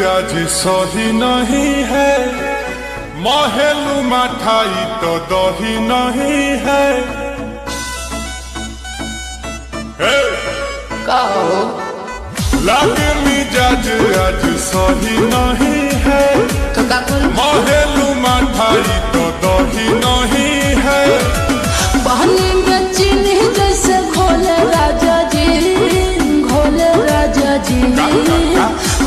आज सही नहीं है, महलू मठाई तो दही नहीं है। लागे मिजाज आज सही नहीं है, महलू मठाई तो दही नहीं है। पानी में चीनी जैसे घोले राजा जी, घोले राजा जी।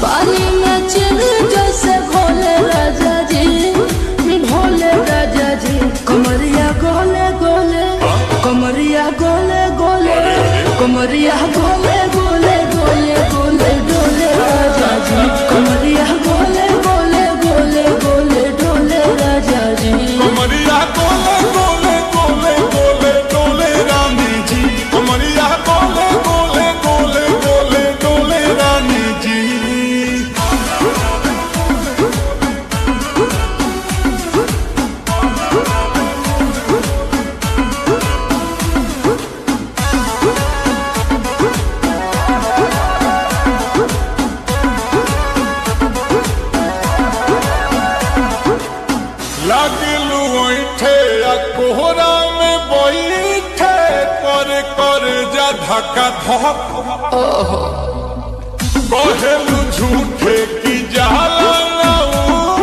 पानी में चीनी जैसे घोले राजा जी, घोले राजा जी। कमरिया गोले गोले, कमरिया गोले गोले, कमरिया गोले गोले गोले गोले डोले राजा जी। कमरिया गोले गोले गोले गोले डोले राजा जी। कमरिया गोले गोले गोले गोले डोले रानी जी। कमरिया गोले गोले गोले गोले डोले रानी जी। लागलू ऐठे आ कोहरा में बैठे, कर कर जा धक्का धक। कहेलू झूठे की जाला ना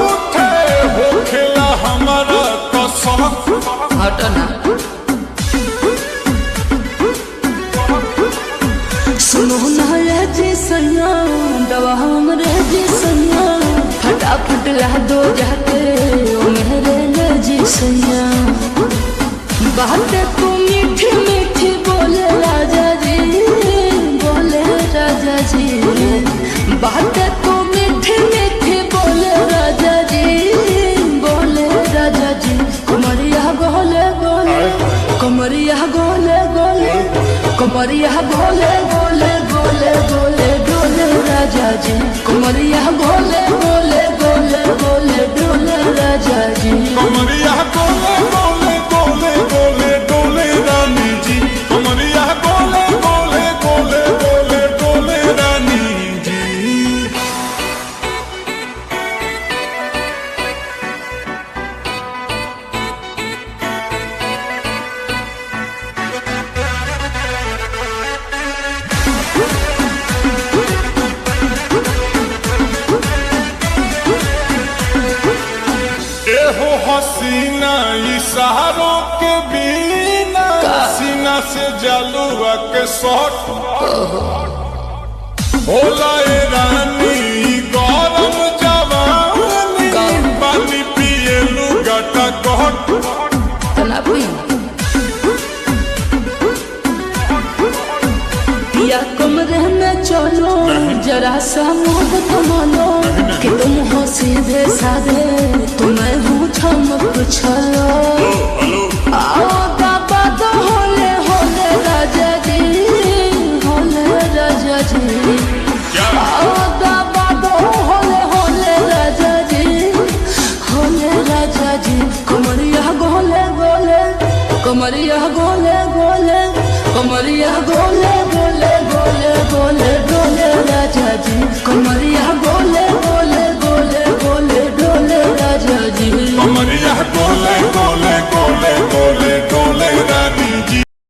उठे, होखेला हमारा कसक। हटना सुनो ना रे जी सैया, दवा हमरे जी सैया। फटाफट ला दो जाके ओ मेरे ले जी सैया। बातें तू मीठी मीठी बोले राजा जी, बोले राजा जी। बातें तू मीठी मीठी बोले राजा जी, बोले राजा जी। कमरिया गोले गोले, कमरिया गोले गोले, कमरिया गोले गोले गोले गोले डोले राजा जी। कमरिया गोले गोले गोले गोले डोले राजा जी। कमरिया गोले गोले गोले गोले डोले रानी जी। कमरिया गोले गोले गोले गोले डोले रानी जी। एहो हसीना इशारों के बिना, सीना से जलुआ के शॉट होला ए रानी। गरम जवानी पानी पिए लुगाटा गहट। तना या कमरे में चलो, जरा सा मुँह थमालो कि तुम हो सीधे साधे, तुम्हें हूँ चमक छलो। आओ दाबा दो होले होले राजा जी, होले राजा जी। आओ दाबा दो होले होले राजा जी, होले राजा जी। कमरिया गोले गोले, कमरिया गोले गोले, कमरिया गोले गोले गोले गोले डोले राजा जी। कमरिया गोले गोले गोले गोले डोले राजा जी। कमरिया गोले